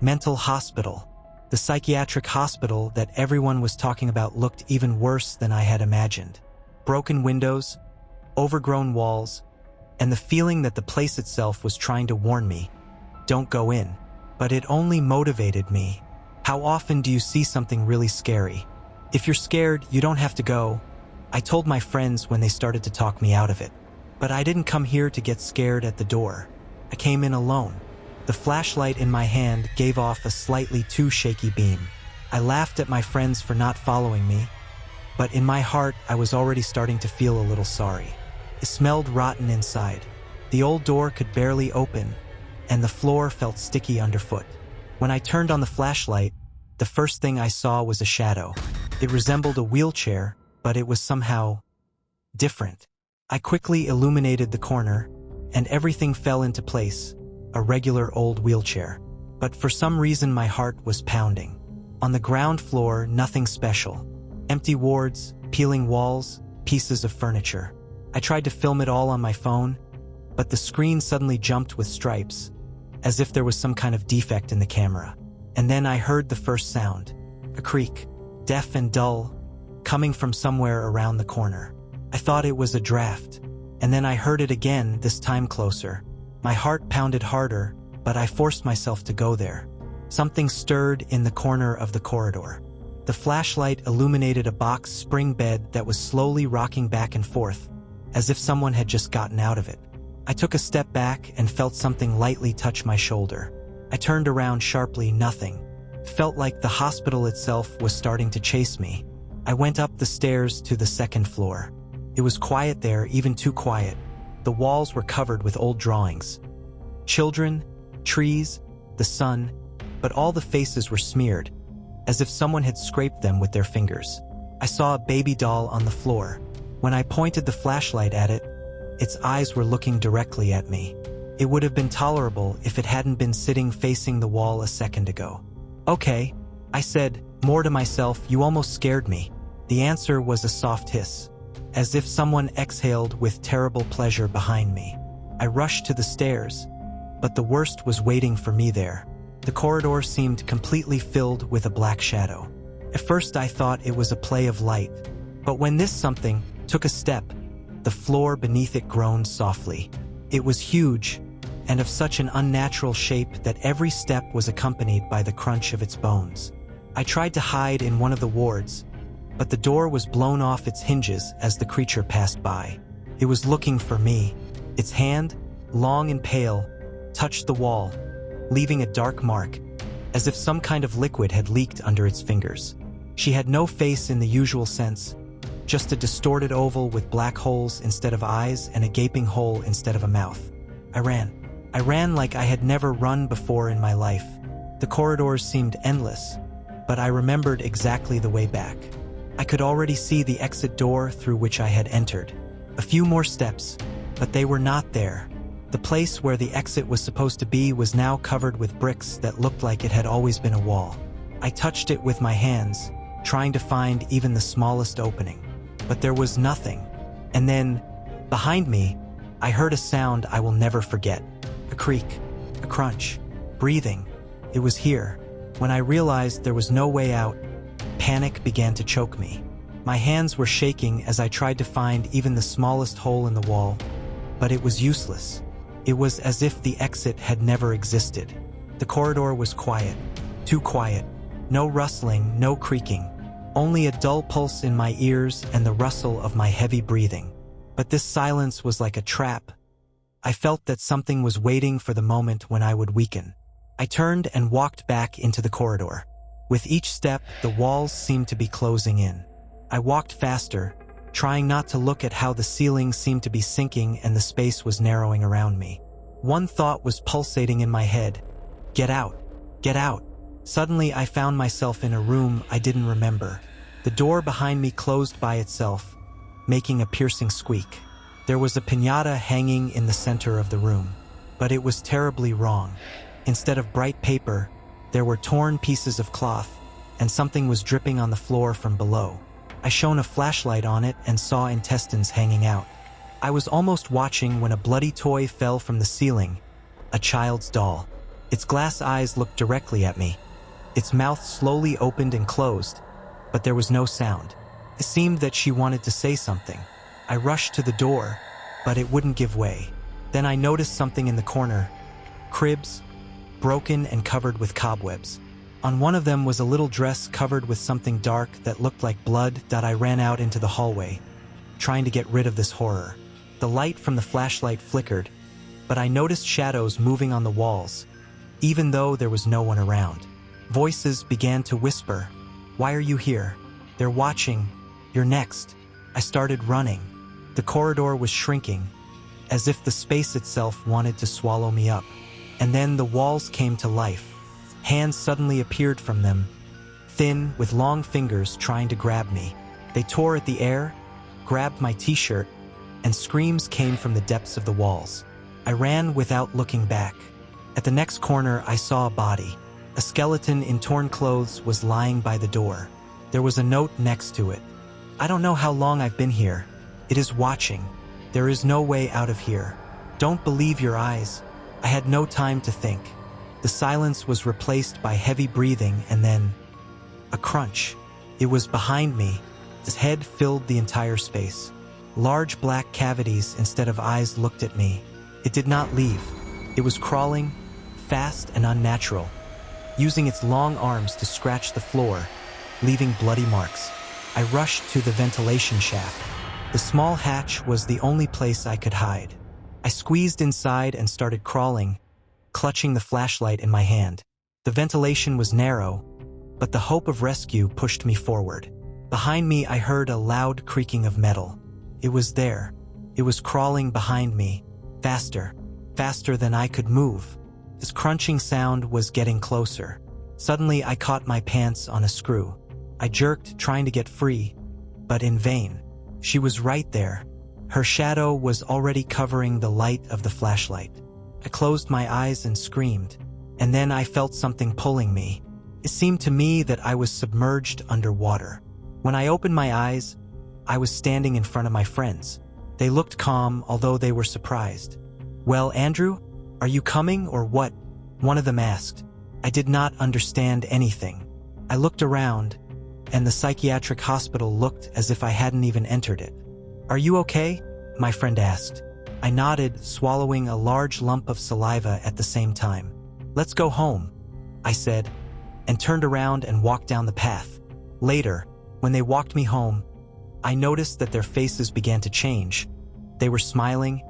mental hospital. The psychiatric hospital that everyone was talking about looked even worse than I had imagined. Broken windows, overgrown walls, and the feeling that the place itself was trying to warn me, don't go in. But it only motivated me. How often do you see something really scary? If you're scared, you don't have to go. I told my friends when they started to talk me out of it. But I didn't come here to get scared at the door. I came in alone. The flashlight in my hand gave off a slightly too shaky beam. I laughed at my friends for not following me, but in my heart I was already starting to feel a little sorry. It smelled rotten inside. The old door could barely open, and the floor felt sticky underfoot. When I turned on the flashlight, the first thing I saw was a shadow. It resembled a wheelchair, but it was somehow different. I quickly illuminated the corner, and everything fell into place, a regular old wheelchair. But for some reason my heart was pounding. On the ground floor, nothing special. Empty wards, peeling walls, pieces of furniture. I tried to film it all on my phone, but the screen suddenly jumped with stripes, as if there was some kind of defect in the camera. And then I heard the first sound, a creak, deaf and dull, coming from somewhere around the corner. I thought it was a draft, and then I heard it again, this time closer. My heart pounded harder, but I forced myself to go there. Something stirred in the corner of the corridor. The flashlight illuminated a box spring bed that was slowly rocking back and forth, as if someone had just gotten out of it. I took a step back and felt something lightly touch my shoulder. I turned around sharply, nothing. Felt like the hospital itself was starting to chase me. I went up the stairs to the second floor. It was quiet there, even too quiet. The walls were covered with old drawings. Children, trees, the sun, but all the faces were smeared, as if someone had scraped them with their fingers. I saw a baby doll on the floor. When I pointed the flashlight at it, its eyes were looking directly at me. It would have been tolerable if it hadn't been sitting facing the wall a second ago. "Okay," I said, more to myself, "you almost scared me." The answer was a soft hiss, as if someone exhaled with terrible pleasure behind me. I rushed to the stairs, but the worst was waiting for me there. The corridor seemed completely filled with a black shadow. At first I thought it was a play of light, but when this something took a step, the floor beneath it groaned softly. It was huge, and of such an unnatural shape that every step was accompanied by the crunch of its bones. I tried to hide in one of the wards, but the door was blown off its hinges as the creature passed by. It was looking for me. Its hand, long and pale, touched the wall, leaving a dark mark, as if some kind of liquid had leaked under its fingers. She had no face in the usual sense, just a distorted oval with black holes instead of eyes and a gaping hole instead of a mouth. I ran like I had never run before in my life. The corridors seemed endless, but I remembered exactly the way back. I could already see the exit door through which I had entered. A few more steps, but they were not there. The place where the exit was supposed to be was now covered with bricks that looked like it had always been a wall. I touched it with my hands, trying to find even the smallest opening. But there was nothing. And then, behind me, I heard a sound I will never forget. A creak, a crunch, breathing. It was here. When I realized there was no way out, panic began to choke me. My hands were shaking as I tried to find even the smallest hole in the wall, but it was useless. It was as if the exit had never existed. The corridor was quiet, too quiet. No rustling, no creaking. Only a dull pulse in my ears and the rustle of my heavy breathing. But this silence was like a trap. I felt that something was waiting for the moment when I would weaken. I turned and walked back into the corridor. With each step, the walls seemed to be closing in. I walked faster, trying not to look at how the ceiling seemed to be sinking and the space was narrowing around me. One thought was pulsating in my head. Get out. Get out. Suddenly I found myself in a room I didn't remember. The door behind me closed by itself, making a piercing squeak. There was a piñata hanging in the center of the room, but it was terribly wrong. Instead of bright paper, there were torn pieces of cloth, and something was dripping on the floor from below. I shone a flashlight on it and saw intestines hanging out. I was almost watching when a bloody toy fell from the ceiling, a child's doll. Its glass eyes looked directly at me. Its mouth slowly opened and closed, but there was no sound. It seemed that she wanted to say something. I rushed to the door, but it wouldn't give way. Then I noticed something in the corner. Cribs, broken and covered with cobwebs. On one of them was a little dress covered with something dark that looked like blood. I ran out into the hallway, trying to get rid of this horror. The light from the flashlight flickered, but I noticed shadows moving on the walls, even though there was no one around. Voices began to whisper, "Why are you here? They're watching. You're next." I started running. The corridor was shrinking, as if the space itself wanted to swallow me up. And then the walls came to life. Hands suddenly appeared from them, thin, with long fingers trying to grab me. They tore at the air, grabbed my t-shirt, and screams came from the depths of the walls. I ran without looking back. At the next corner, I saw a body. A skeleton in torn clothes was lying by the door. There was a note next to it. "I don't know how long I've been here. It is watching. There is no way out of here. Don't believe your eyes." I had no time to think. The silence was replaced by heavy breathing and then a crunch. It was behind me. His head filled the entire space. Large black cavities instead of eyes looked at me. It did not leave. It was crawling, fast and unnatural, using its long arms to scratch the floor, leaving bloody marks. I rushed to the ventilation shaft. The small hatch was the only place I could hide. I squeezed inside and started crawling, clutching the flashlight in my hand. The ventilation was narrow, but the hope of rescue pushed me forward. Behind me, I heard a loud creaking of metal. It was there. It was crawling behind me, faster, faster than I could move. This crunching sound was getting closer. Suddenly, I caught my pants on a screw. I jerked, trying to get free, but in vain. She was right there. Her shadow was already covering the light of the flashlight. I closed my eyes and screamed, and then I felt something pulling me. It seemed to me that I was submerged underwater. When I opened my eyes, I was standing in front of my friends. They looked calm, although they were surprised. "Well, Andrew, are you coming or what?" one of them asked. I did not understand anything. I looked around, and the psychiatric hospital looked as if I hadn't even entered it. "Are you okay?" my friend asked. I nodded, swallowing a large lump of saliva at the same time. "Let's go home," I said, and turned around and walked down the path. Later, when they walked me home, I noticed that their faces began to change. They were smiling,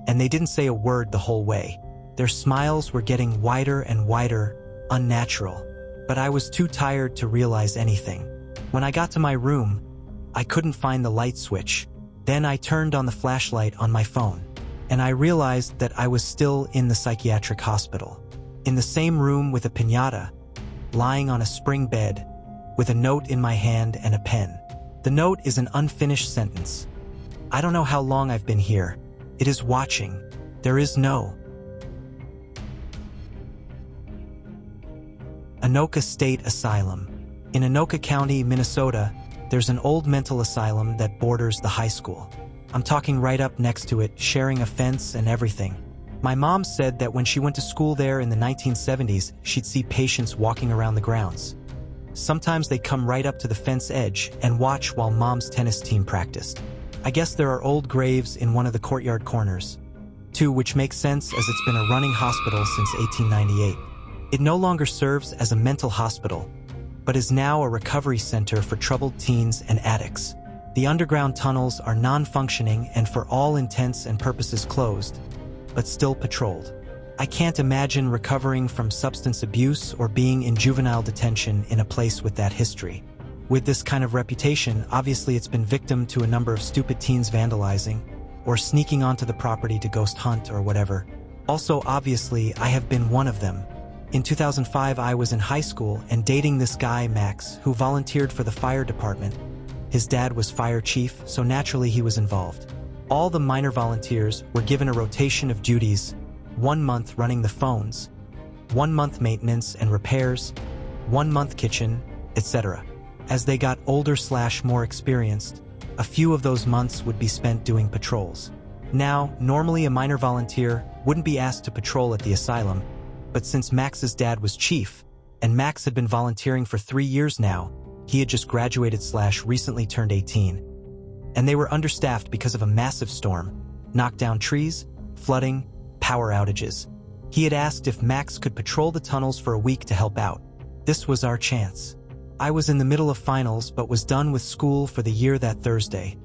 and they didn't say a word the whole way. Their smiles were getting wider and wider, unnatural, but I was too tired to realize anything. When I got to my room, I couldn't find the light switch. Then I turned on the flashlight on my phone, and I realized that I was still in the psychiatric hospital, in the same room with a piñata, lying on a spring bed, with a note in my hand and a pen. The note is an unfinished sentence. "I don't know how long I've been here. It is watching. There is no." Anoka State Asylum. In Anoka County, Minnesota, there's an old mental asylum that borders the high school. I'm talking right up next to it, sharing a fence and everything. My mom said that when she went to school there in the 1970s, she'd see patients walking around the grounds. Sometimes they'd come right up to the fence edge and watch while mom's tennis team practiced. I guess there are old graves in one of the courtyard corners, too, which makes sense as it's been a running hospital since 1898. It no longer serves as a mental hospital, but is now a recovery center for troubled teens and addicts. The underground tunnels are non-functioning and for all intents and purposes closed, but still patrolled. I can't imagine recovering from substance abuse or being in juvenile detention in a place with that history. With this kind of reputation, obviously it's been victim to a number of stupid teens vandalizing or sneaking onto the property to ghost hunt or whatever. Also, obviously, I have been one of them. In 2005, I was in high school and dating this guy, Max, who volunteered for the fire department. His dad was fire chief, so naturally he was involved. All the minor volunteers were given a rotation of duties, 1 month running the phones, 1 month maintenance and repairs, 1 month kitchen, etc. As they got older/more experienced, a few of those months would be spent doing patrols. Now, normally a minor volunteer wouldn't be asked to patrol at the asylum, But since Max's dad was chief, and Max had been volunteering for 3 years now, he had just graduated/recently turned 18. And they were understaffed because of a massive storm, knocked down trees, flooding, power outages. He had asked if Max could patrol the tunnels for a week to help out. This was our chance. I was in the middle of finals but was done with school for the year that Thursday,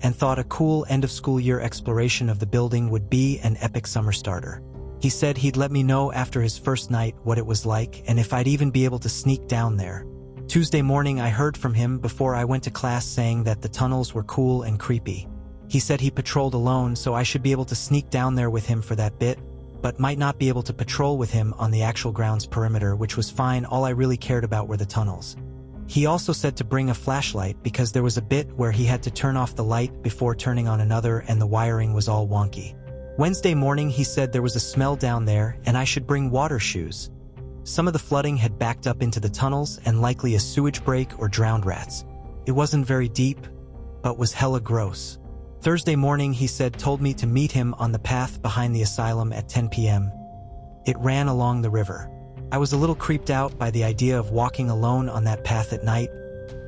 and thought a cool end-of-school year exploration of the building would be an epic summer starter. He said he'd let me know after his first night what it was like and if I'd even be able to sneak down there. Tuesday morning I heard from him before I went to class saying that the tunnels were cool and creepy. He said he patrolled alone, so I should be able to sneak down there with him for that bit, but might not be able to patrol with him on the actual grounds perimeter, which was fine. All I really cared about were the tunnels. He also said to bring a flashlight because there was a bit where he had to turn off the light before turning on another and the wiring was all wonky. Wednesday morning he said there was a smell down there and I should bring water shoes. Some of the flooding had backed up into the tunnels and likely a sewage break or drowned rats. It wasn't very deep, but was hella gross. Thursday morning he said told me to meet him on the path behind the asylum at 10 p.m. It ran along the river. I was a little creeped out by the idea of walking alone on that path at night,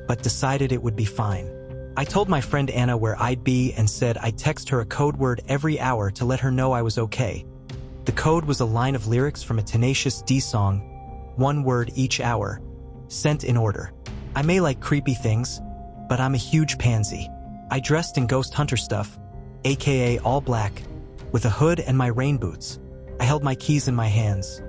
but decided it would be fine. I told my friend Anna where I'd be and said I'd text her a code word every hour to let her know I was okay. The code was a line of lyrics from a Tenacious D song, 1 word each hour, sent in order. I may like creepy things, but I'm a huge pansy. I dressed in ghost hunter stuff, aka all black, with a hood and my rain boots. I held my keys in my hands.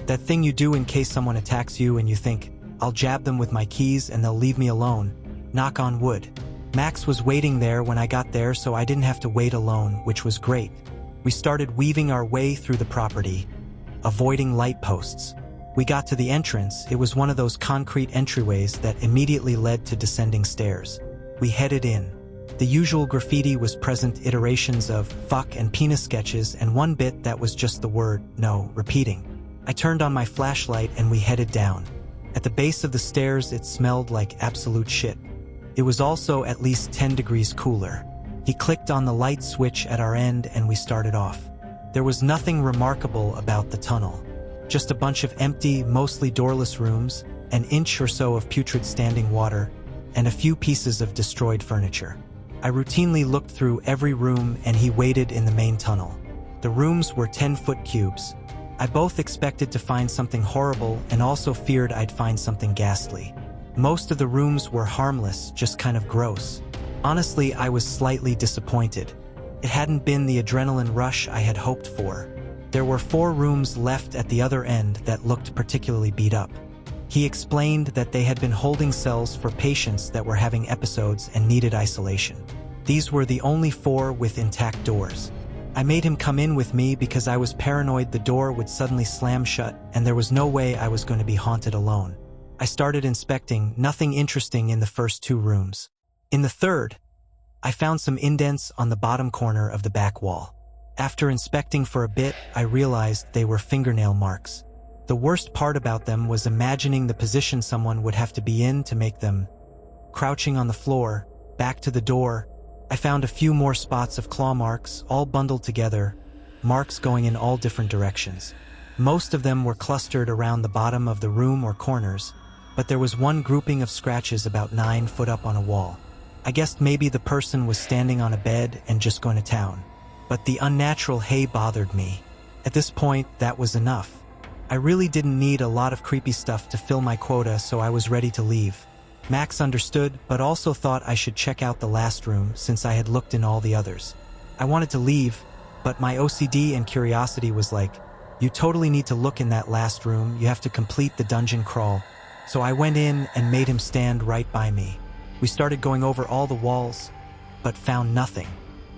That thing you do in case someone attacks you and you think, I'll jab them with my keys and they'll leave me alone, knock on wood. Max was waiting there when I got there, so I didn't have to wait alone, which was great. We started weaving our way through the property, avoiding light posts. We got to the entrance. It was one of those concrete entryways that immediately led to descending stairs. We headed in. The usual graffiti was present, iterations of fuck and penis sketches, and one bit that was just the word no repeating. I turned on my flashlight and we headed down. At the base of the stairs it smelled like absolute shit. It was also at least 10 degrees cooler. He clicked on the light switch at our end and we started off. There was nothing remarkable about the tunnel. Just a bunch of empty, mostly doorless rooms, an inch or so of putrid standing water, and a few pieces of destroyed furniture. I routinely looked through every room and he waited in the main tunnel. The rooms were 10-foot cubes. I both expected to find something horrible and also feared I'd find something ghastly. Most of the rooms were harmless, just kind of gross. Honestly, I was slightly disappointed. It hadn't been the adrenaline rush I had hoped for. There were 4 rooms left at the other end that looked particularly beat up. He explained that they had been holding cells for patients that were having episodes and needed isolation. These were the only 4 with intact doors. I made him come in with me because I was paranoid the door would suddenly slam shut and there was no way I was going to be haunted alone. I started inspecting, nothing interesting in the first 2 rooms. In the third, I found some indents on the bottom corner of the back wall. After inspecting for a bit, I realized they were fingernail marks. The worst part about them was imagining the position someone would have to be in to make them. Crouching on the floor, back to the door, I found a few more spots of claw marks, all bundled together, marks going in all different directions. Most of them were clustered around the bottom of the room or corners, but there was one grouping of scratches about 9 foot up on a wall. I guessed maybe the person was standing on a bed and just going to town. But the unnatural hay bothered me. At this point, that was enough. I really didn't need a lot of creepy stuff to fill my quota, so I was ready to leave. Max understood, but also thought I should check out the last room since I had looked in all the others. I wanted to leave, but my OCD and curiosity was like, you totally need to look in that last room, you have to complete the dungeon crawl. So I went in and made him stand right by me. We started going over all the walls, but found nothing.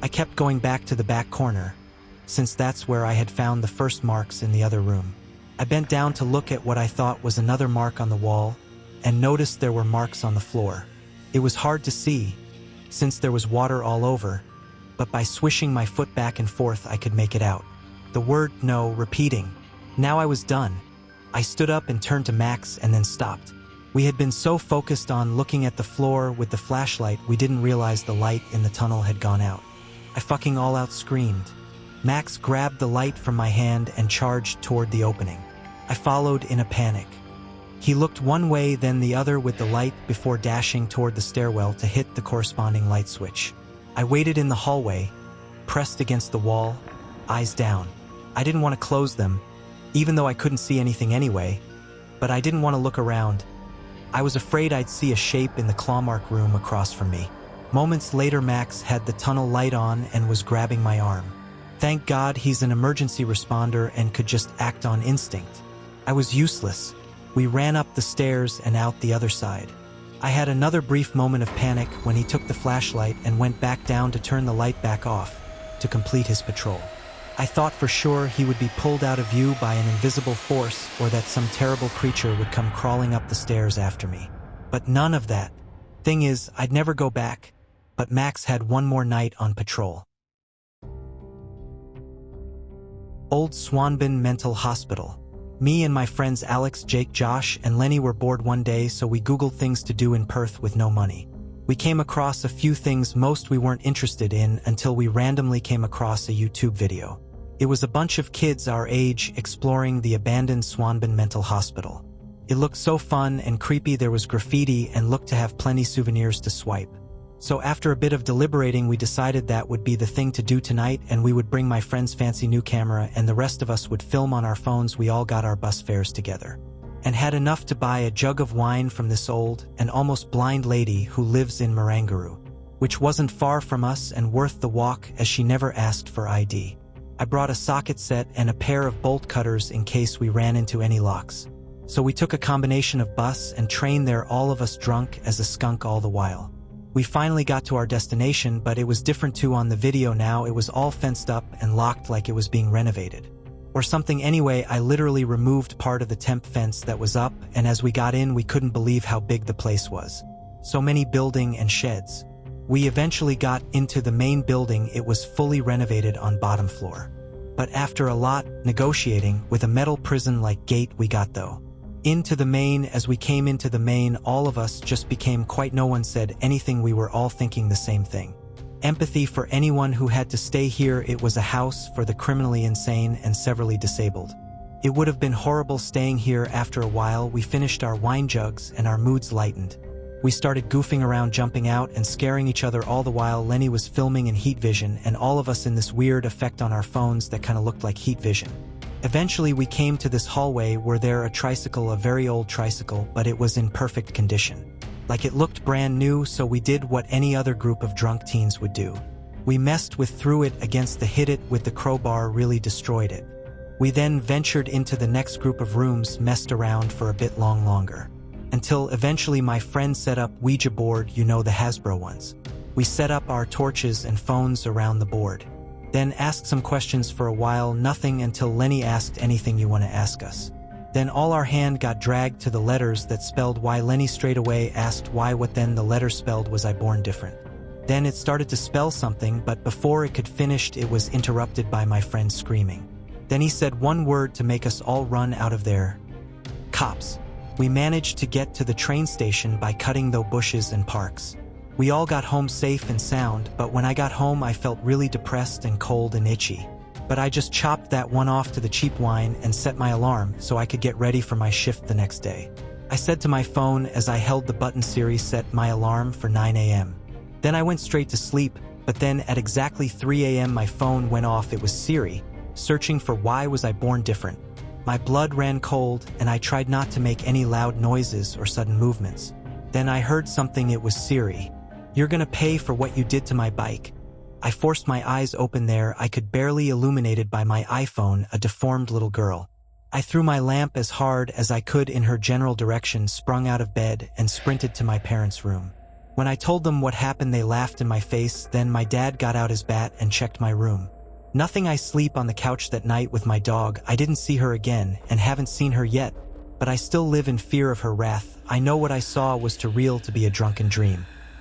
I kept going back to the back corner, since that's where I had found the first marks in the other room. I bent down to look at what I thought was another mark on the wall, and noticed there were marks on the floor. It was hard to see, since there was water all over, but by swishing my foot back and forth I could make it out. The word no repeating. Now I was done. I stood up and turned to Max and then stopped. We had been so focused on looking at the floor with the flashlight we didn't realize the light in the tunnel had gone out. I fucking all out screamed. Max grabbed the light from my hand and charged toward the opening. I followed in a panic. He looked one way then the other with the light before dashing toward the stairwell to hit the corresponding light switch. I waited in the hallway, pressed against the wall, eyes down. I didn't want to close them, even though I couldn't see anything anyway, but I didn't want to look around. I was afraid I'd see a shape in the clawmark room across from me. Moments later, Max had the tunnel light on and was grabbing my arm. Thank God he's an emergency responder and could just act on instinct. I was useless. We ran up the stairs and out the other side. I had another brief moment of panic when he took the flashlight and went back down to turn the light back off to complete his patrol. I thought for sure he would be pulled out of view by an invisible force or that some terrible creature would come crawling up the stairs after me. But none of that. Thing is, I'd never go back, but Max had one more night on patrol. Old Swanbin Mental Hospital. Me and my friends Alex, Jake, Josh, and Lenny were bored one day, so we Googled things to do in Perth with no money. We came across a few things most we weren't interested in until we randomly came across a YouTube video. It was a bunch of kids our age exploring the abandoned Swanbin Mental Hospital. It looked so fun and creepy. There was graffiti and looked to have plenty souvenirs to swipe. So after a bit of deliberating, we decided that would be the thing to do tonight, and we would bring my friend's fancy new camera and the rest of us would film on our phones. We all got our bus fares together and had enough to buy a jug of wine from this old and almost blind lady who lives in Marangaroo, which wasn't far from us and worth the walk as she never asked for ID. I brought a socket set and a pair of bolt cutters in case we ran into any locks. So we took a combination of bus and train there, all of us drunk as a skunk all the while. We finally got to our destination, but it was different too on the video now. It was all fenced up and locked like it was being renovated. Or something anyway. I literally removed part of the temp fence that was up, and as we got in we couldn't believe how big the place was. So many building and sheds. We eventually got into the main building. It was fully renovated on bottom floor. But after a lot negotiating with a metal prison-like gate we got though into the main. As we came into the main, all of us just became quiet. No one said anything. We were all thinking the same thing. Empathy for anyone who had to stay here. It was a house for the criminally insane and severely disabled. It would have been horrible staying here. After a while, we finished our wine jugs and our moods lightened. We started goofing around, jumping out and scaring each other. All the while Lenny was filming in heat vision and all of us in this weird effect on our phones that kind of looked like heat vision. Eventually we came to this hallway where there a tricycle, a very old tricycle, but it was in perfect condition. Like it looked brand new. So we did what any other group of drunk teens would do. We messed with, threw it against the, hit it with the crowbar, really destroyed it. We then ventured into the next group of rooms, messed around for a bit longer. Until eventually my friend set up Ouija board, you know, the Hasbro ones. We set up our torches and phones around the board. Then asked some questions for a while, nothing until Lenny asked, anything you want to ask us. Then all our hand got dragged to the letters that spelled why. Lenny straight away asked why. What then? The letter spelled was I born different. Then it started to spell something, but before it could finish it was interrupted by my friend screaming. Then he said one word to make us all run out of there. Cops. We managed to get to the train station by cutting those bushes and parks. We all got home safe and sound, but when I got home I felt really depressed and cold and itchy. But I just chopped that one off to the cheap wine and set my alarm so I could get ready for my shift the next day. I said to my phone as I held the button, Siri, set my alarm for 9 a.m. Then I went straight to sleep, but then at exactly 3 a.m. my phone went off. It was Siri, searching for why was I born different. My blood ran cold and I tried not to make any loud noises or sudden movements. Then I heard something. It was Siri. You're gonna pay for what you did to my bike. I forced my eyes open. There I could barely, illuminated by my iPhone, a deformed little girl. I threw my lamp as hard as I could in her general direction, sprung out of bed, and sprinted to my parents' room. When I told them what happened, they laughed in my face. Then my dad got out his bat and checked my room. Nothing. I sleep on the couch that night with my dog. I didn't see her again and haven't seen her yet, but I still live in fear of her wrath. I know what I saw was too real to be a drunken dream.